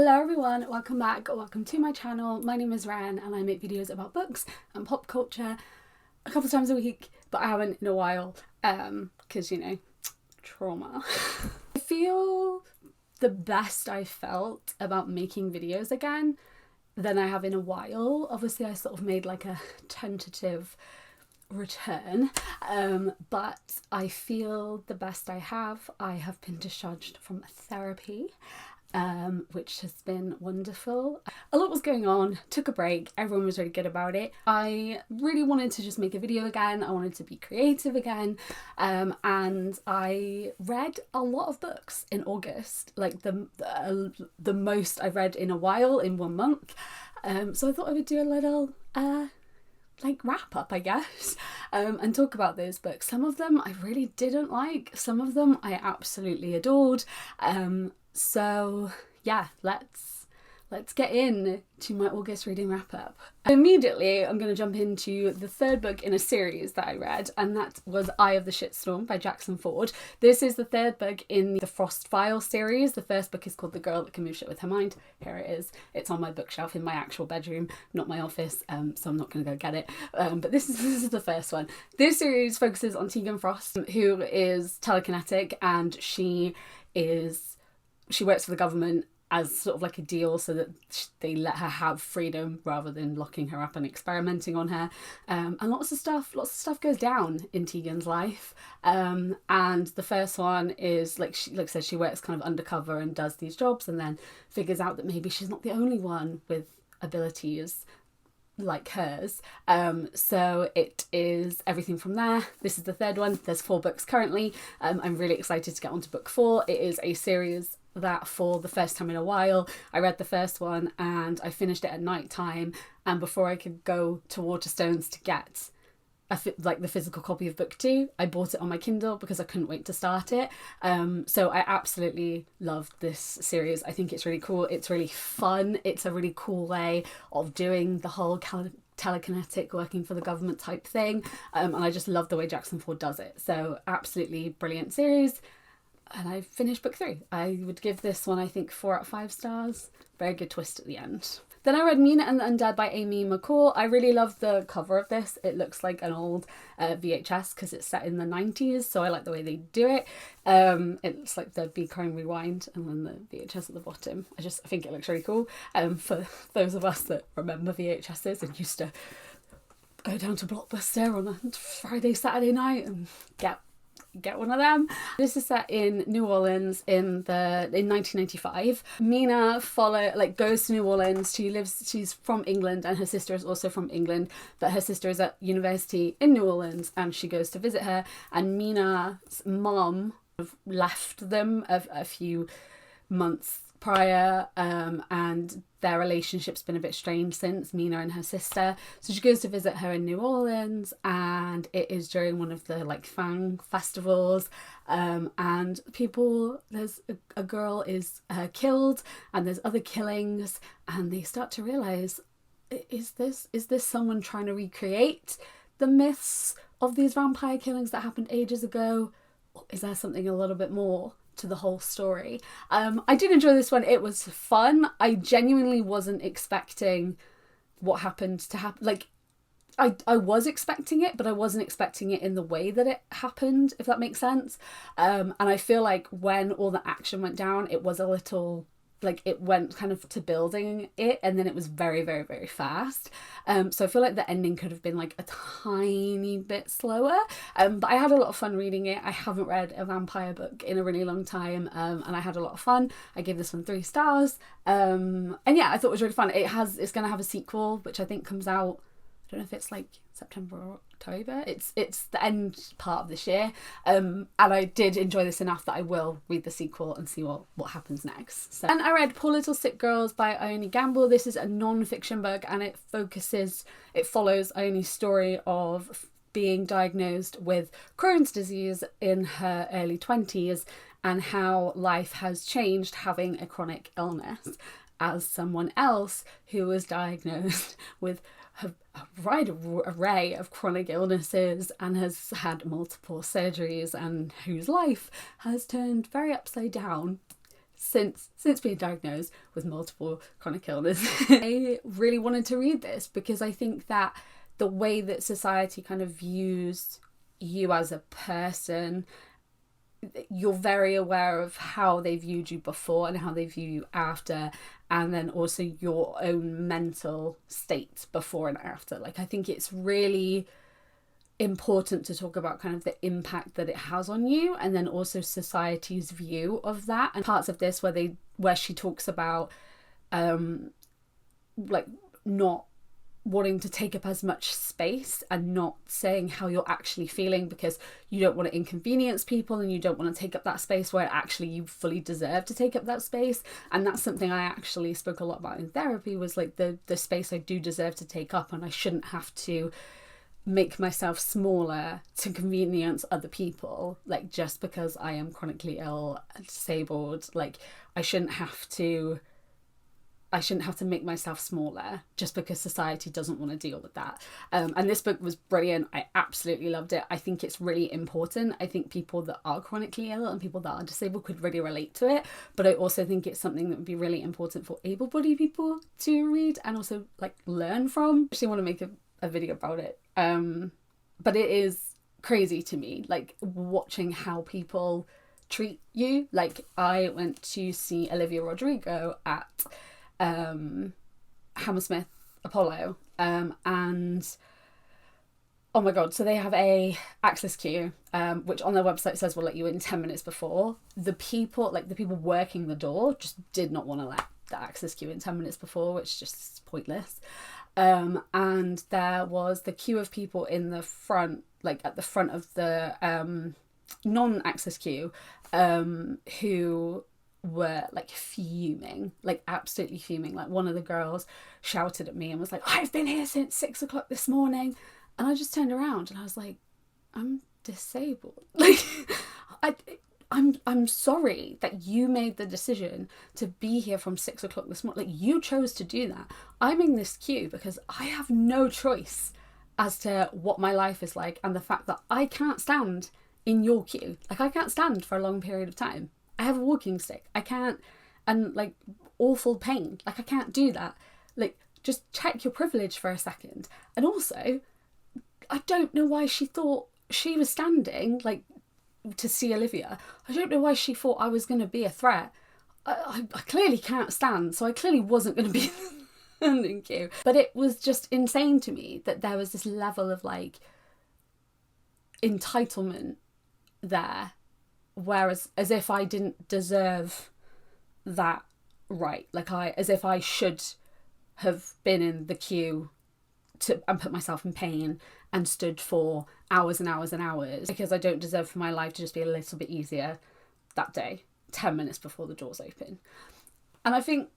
Hello everyone, welcome back or welcome to my channel. My name is Ren and I make videos about books and pop culture a couple of times a week, but I haven't in a while because, you know, trauma. I feel the best I felt about making videos again than I have in a while. Obviously I sort of made like a tentative return, but I feel the best I have. I have been discharged from therapy, which has been wonderful. A lot was going on, took a break, everyone was really good about it. I really wanted to just make a video again, I wanted to be creative again, and I read a lot of books in August, like the most I've read in a while in 1 month. So I thought I would do a little like wrap up, I guess, and talk about those books. Some of them I really didn't like, some of them I absolutely adored. So yeah, let's get in to my August reading wrap up. Immediately I'm going to jump into the third book in a series that I read, and that was Eye of the Shitstorm by Jackson Ford. This is the third book in the Frost File series. The first book is called The Girl That Can Move Shit With Her Mind. Here it is. It's on my bookshelf in my actual bedroom, not my office, so I'm not going to go get it. But this is the first one. This series focuses on Tegan Frost, who is telekinetic, and she works for the government as sort of like a deal so that they let her have freedom rather than locking her up and experimenting on her. And lots of stuff goes down in Tegan's life. And the first one is like I said, she works kind of undercover and does these jobs and then figures out that maybe she's not the only one with abilities like hers. So it is everything from there. This is the third one. There's 4 books currently. I'm really excited to get on to book 4. It is a series that for the first time in a while I read the first one and I finished it at night time, and before I could go to Waterstones to get like the physical copy of book 2, I bought it on my Kindle because I couldn't wait to start it. So I absolutely loved this series. I think it's really cool, it's really fun, it's a really cool way of doing the whole telekinetic working for the government type thing, and I just love the way Jackson Ford does it. So absolutely brilliant series. And I finished book 3. I would give this one, I think, 4 out of 5 stars. Very good twist at the end. Then I read Mina and Undead by Amy McCall. I really love the cover of this. It looks like an old VHS because it's set in the 90s, so I like the way they do it. It looks like the Be Crime Rewind and then the VHS at the bottom. I think it looks really cool. For those of us that remember VHSs and used to go down to Blockbuster on a Friday, Saturday night and get one of them. This is set in New Orleans in 1995. Mina goes to New Orleans. She's from England and her sister is also from England, but her sister is at university in New Orleans and she goes to visit her, and Mina's mom left them a few months prior, and their relationship's been a bit strained since, Mina and her sister. So she goes to visit her in New Orleans, and it is during one of the like fang festivals, and there's a girl is killed, and there's other killings, and they start to realize, is this someone trying to recreate the myths of these vampire killings that happened ages ago, or is there something a little bit more to the whole story? I did enjoy this one. It was fun. I genuinely wasn't expecting what happened to happen. Like, I was expecting it, but I wasn't expecting it in the way that it happened, if that makes sense. And I feel like when all the action went down, it was a little like it went kind of to building it, and then it was very, very, very fast. So I feel like the ending could have been like a tiny bit slower. But I had a lot of fun reading it. I haven't read a vampire book in a really long time, and I had a lot of fun. I gave this one 3 stars. And yeah, I thought it was really fun. It's going to have a sequel, which I think comes out, I don't know if it's like September or October. It's the end part of this year. And I did enjoy this enough that I will read the sequel and see what happens next. So, and I read Poor Little Sick Girls by Ione Gamble. This is a non-fiction book, and it follows Ione's story of being diagnosed with Crohn's disease in her early 20s and how life has changed having a chronic illness as someone else who was diagnosed with a wide array of chronic illnesses and has had multiple surgeries and whose life has turned very upside down since being diagnosed with multiple chronic illness. I really wanted to read this because I think that the way that society kind of views you as a person, you're very aware of how they viewed you before and how they view you after, and then also your own mental state before and after. Like, I think it's really important to talk about kind of the impact that it has on you, and then also society's view of that. And parts of this where she talks about like not wanting to take up as much space and not saying how you're actually feeling because you don't want to inconvenience people and you don't want to take up that space where actually you fully deserve to take up that space. And that's something I actually spoke a lot about in therapy, was like the space I do deserve to take up, and I shouldn't have to make myself smaller to convenience other people, like just because I am chronically ill and disabled. Like, I shouldn't have to make myself smaller just because society doesn't want to deal with that. And this book was brilliant. I absolutely loved it. I think it's really important. I think people that are chronically ill and people that are disabled could really relate to it. But I also think it's something that would be really important for able-bodied people to read and also like learn from. I actually want to make a video about it. But it is crazy to me, like watching how people treat you. Like, I went to see Olivia Rodrigo at Hammersmith Apollo, and oh my god, so they have a access queue, which on their website says we'll let you in 10 minutes before. The people working the door just did not want to let the access queue in 10 minutes before, which just is pointless. And there was the queue of people in the front, like at the front of the non-access queue, who were like fuming, like absolutely fuming. Like, one of the girls shouted at me and was like, "I've been here since 6 o'clock this morning." And I just turned around and I was like, I'm disabled. Like, I'm sorry that you made the decision to be here from 6 o'clock this morning. Like, you chose to do that. I'm in this queue because I have no choice as to what my life is like, and the fact that I can't stand in your queue. Like, I can't stand for a long period of time. I have a walking stick. I can't, and like awful pain. Like, I can't do that. Like, just check your privilege for a second. And also, I don't know why she thought she was standing, like, to see Olivia. I don't know why she thought I was going to be a threat. I clearly can't stand, so I clearly wasn't going to be standing queue. But it was just insane to me that there was this level of like entitlement there, whereas as if I didn't deserve that right, like as if I should have been in the queue and put myself in pain and stood for hours and hours and hours because I don't deserve for my life to just be a little bit easier that day, 10 minutes before the doors open. And I think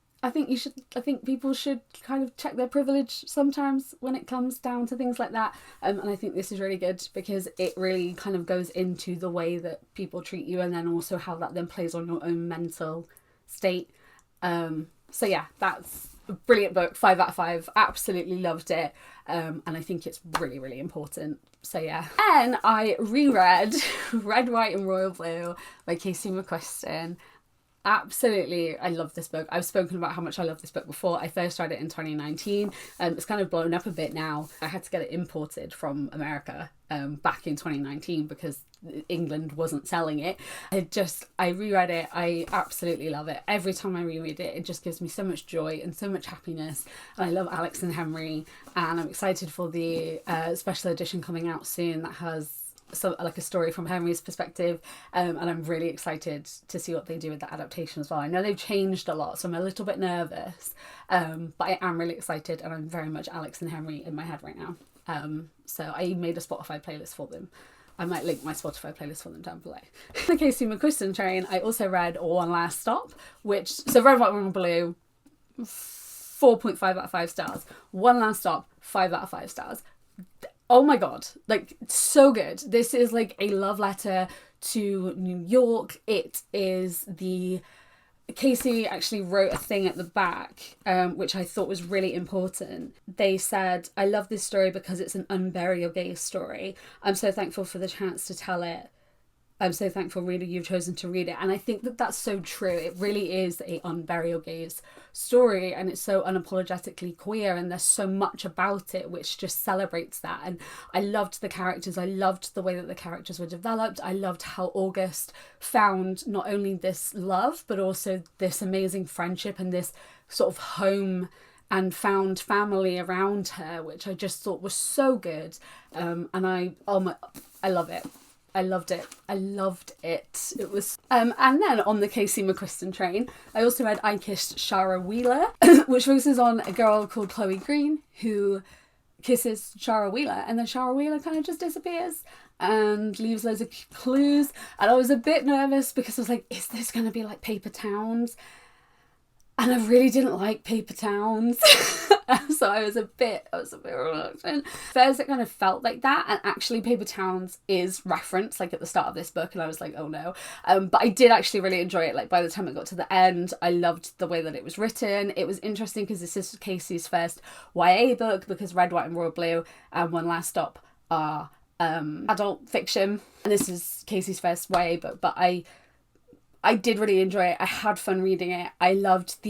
people should kind of check their privilege sometimes when it comes down to things like that. And I think this is really good because it really kind of goes into the way that people treat you, and then also how that then plays on your own mental state. So yeah, that's a brilliant book, 5 out of 5, absolutely loved it. And I think it's really, really important. So yeah. And I reread Red, White and Royal Blue by Casey McQuiston. Absolutely, I love this book. I've spoken about how much I love this book before. I first read it in 2019. It's kind of blown up a bit now. I had to get it imported from America back in 2019 because England wasn't selling it. I reread it. I absolutely love it. Every time I reread it, it just gives me so much joy and so much happiness. And I love Alex and Henry, and I'm excited for the special edition coming out soon that has like a story from Henry's perspective, and I'm really excited to see what they do with that adaptation as well. I know they've changed a lot, so I'm a little bit nervous, but I am really excited, and I'm very much Alex and Henry in my head right now. So I made a Spotify playlist for them. I might link my Spotify playlist for them down below. The Casey McQuiston train, I also read One Last Stop, so Red, White and Blue, 4.5 out of 5 stars. One Last Stop, 5 out of 5 stars. Oh my god, like, so good. This is like a love letter to New York. Casey actually wrote a thing at the back, which I thought was really important. They said, "I love this story because it's an unbury your gaze story. I'm so thankful for the chance to tell it. I'm so thankful, reader, you've chosen to read it. And I think that that's so true. It really is a unburial gaze story, and it's so unapologetically queer, and there's so much about it which just celebrates that. And I loved the characters. I loved the way that the characters were developed. I loved how August found not only this love but also this amazing friendship and this sort of home and found family around her, which I just thought was so good. And I love it. I loved it. I loved it. It was and then on the Casey McQuiston train, I also read I Kissed Shara Wheeler, which focuses on a girl called Chloe Green who kisses Shara Wheeler, and then Shara Wheeler kind of just disappears and leaves loads of clues. And I was a bit nervous because I was like, is this going to be like Paper Towns? And I really didn't like Paper Towns. So I was a bit reluctant. First it kind of felt like that, and actually Paper Towns is referenced like at the start of this book, and I was like, oh no. But I did actually really enjoy it. Like by the time it got to the end, I loved the way that it was written. It was interesting because this is Casey's first YA book, because Red, White and Royal Blue and One Last Stop are adult fiction, and this is Casey's first YA book. But I did really enjoy it. I had fun reading it. I loved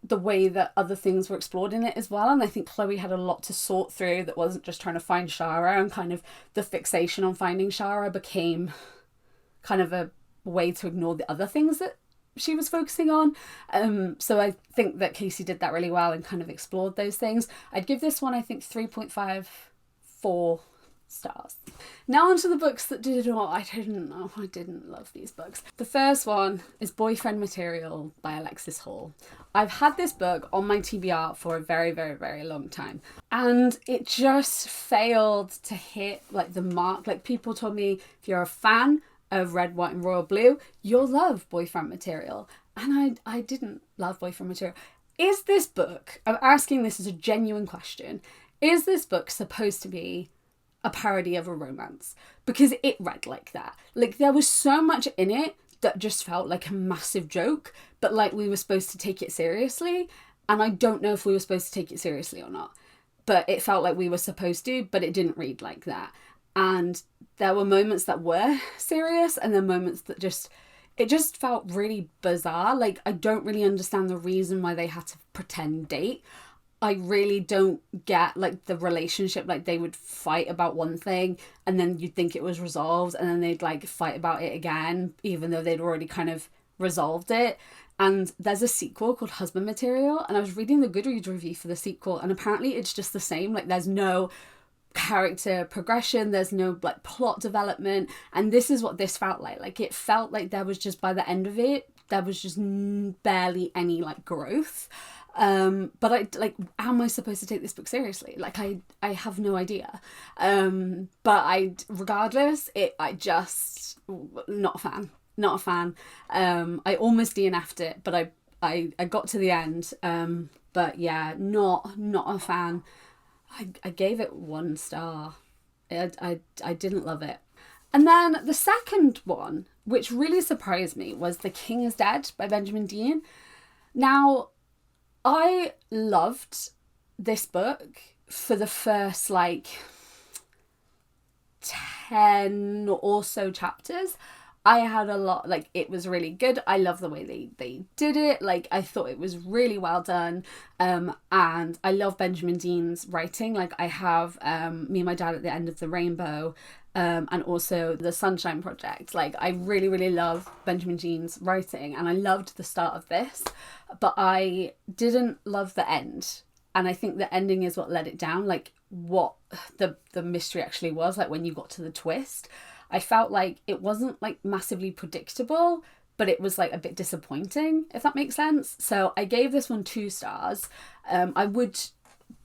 the way that other things were explored in it as well. And I think Chloe had a lot to sort through that wasn't just trying to find Shara, and kind of the fixation on finding Shara became kind of a way to ignore the other things that she was focusing on. So I think that Casey did that really well and kind of explored those things. I'd give this one, I think, 3.54 stars. Now onto the books that did not. I didn't love these books. The first one is Boyfriend Material by Alexis Hall. I've had this book on my TBR for a very, very, very long time, and it just failed to hit like the mark. Like, people told me, if you're a fan of Red, White and Royal Blue, you'll love Boyfriend Material, and I didn't love Boyfriend Material. Is this book, I'm asking this as a genuine question, is this book supposed to be a parody of a romance? Because it read like that. Like, there was so much in it that just felt like a massive joke, but like we were supposed to take it seriously. And I don't know if we were supposed to take it seriously or not, but it felt like we were supposed to, but it didn't read like that. And there were moments that were serious, and then moments that it just felt really bizarre. Like, I don't really understand the reason why they had to pretend date. I really don't get like the relationship. Like, they would fight about one thing and then you'd think it was resolved, and then they'd like fight about it again, even though they'd already kind of resolved it. And there's a sequel called Husband Material, and I was reading the Goodreads review for the sequel, and apparently it's just the same. Like, there's no character progression, there's no like plot development, and this is what this felt like. Like, it felt like there was just, by the end of it, there was just barely any like growth. But I like, how am I supposed to take this book seriously? Like, I have no idea. But regardless, I just, not a fan. I almost DNF'd it, but I got to the end. But yeah, not a fan. I gave it 1 star. I didn't love it. And then the second one, which really surprised me, was The King is Dead by Benjamin Dean. Now, I loved this book for the first like 10 or so chapters. I had a lot, like, it was really good. I love the way they did it. Like, I thought it was really well done. And I love Benjamin Dean's writing. Like, I have Me and My Dad at the End of the Rainbow, and also The Sunshine Project. Like, I really, really love Benjamin Dean's writing, and I loved the start of this, but I didn't love the end. And I think the ending is what let it down. Like, what the mystery actually was, like, when you got to the twist. I felt like it wasn't like massively predictable, but it was like a bit disappointing, if that makes sense. So I gave this one 2 stars. I would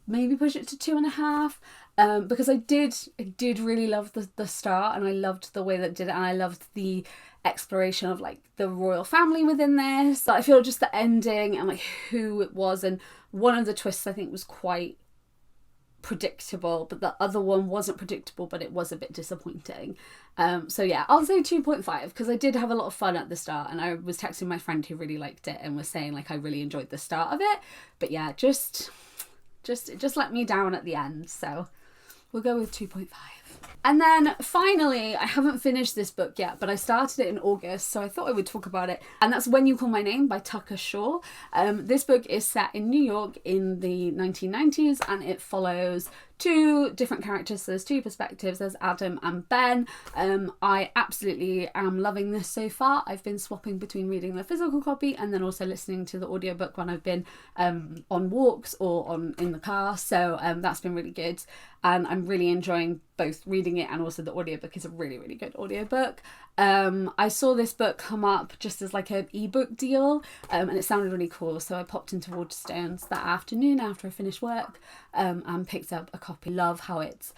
maybe push it to 2.5, because I did really love the start, and I loved the way that it did it, and I loved the exploration of like the royal family within this. But I feel just the ending and like who it was, and one of the twists I think was quite predictable, but the other one wasn't predictable, but it was a bit disappointing. So yeah, I'll say 2.5, because I did have a lot of fun at the start, and I was texting my friend who really liked it and was saying like I really enjoyed the start of it, but yeah, it just let me down at the end. So We'll go with 2.5. And then finally, I haven't finished this book yet, but I started it in August, so I thought I would talk about it. And that's When You Call My Name by Tucker Shaw. This book is set in New York in the 1990s, and it follows two different characters. So there's two perspectives. There's Adam and Ben. I absolutely am loving this so far. I've been swapping between reading the physical copy and then also listening to the audiobook when I've been on walks or in the car. So that's been really good. And I'm really enjoying both reading it and also the audiobook is a really, really good audiobook. I saw this book come up just as like an ebook deal and it sounded really cool. So I popped into Waterstones that afternoon after I finished work and picked up a copy. Love how it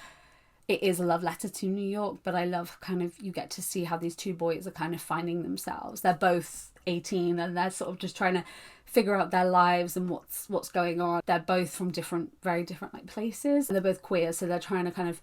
is a love letter to New York, but I love kind of, you get to see how these two boys are kind of finding themselves. They're both 18 and they're sort of just trying to figure out their lives and what's going on. They're both from very different like places and they're both queer, so they're trying to kind of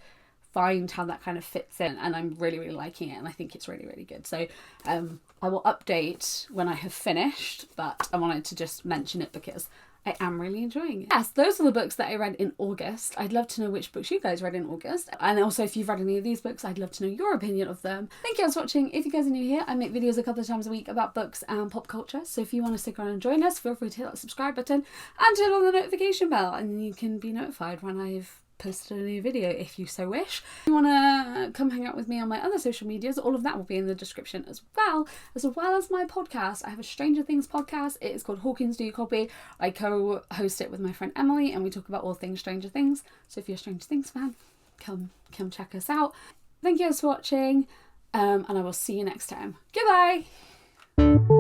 find how that kind of fits in, and I'm really, really liking it and I think it's really, really good. So I will update when I have finished, but I wanted to just mention it because I am really enjoying it. Yes, those are the books that I read in August. I'd love to know which books you guys read in August. And also if you've read any of these books, I'd love to know your opinion of them. Thank you guys for watching. If you guys are new here, I make videos a couple of times a week about books and pop culture. So if you want to stick around and join us, feel free to hit that subscribe button and turn on the notification bell and you can be notified when I've posted a new video if you so wish. If you want to come hang out with me on my other social medias, all of that will be in the description as well as my podcast. I have a Stranger Things podcast. It is called Hawkins Do You Copy. I co-host it with my friend Emily and we talk about all things Stranger Things. So if you're a Stranger Things fan, come check us out. Thank you guys for watching and I will see you next time. Goodbye!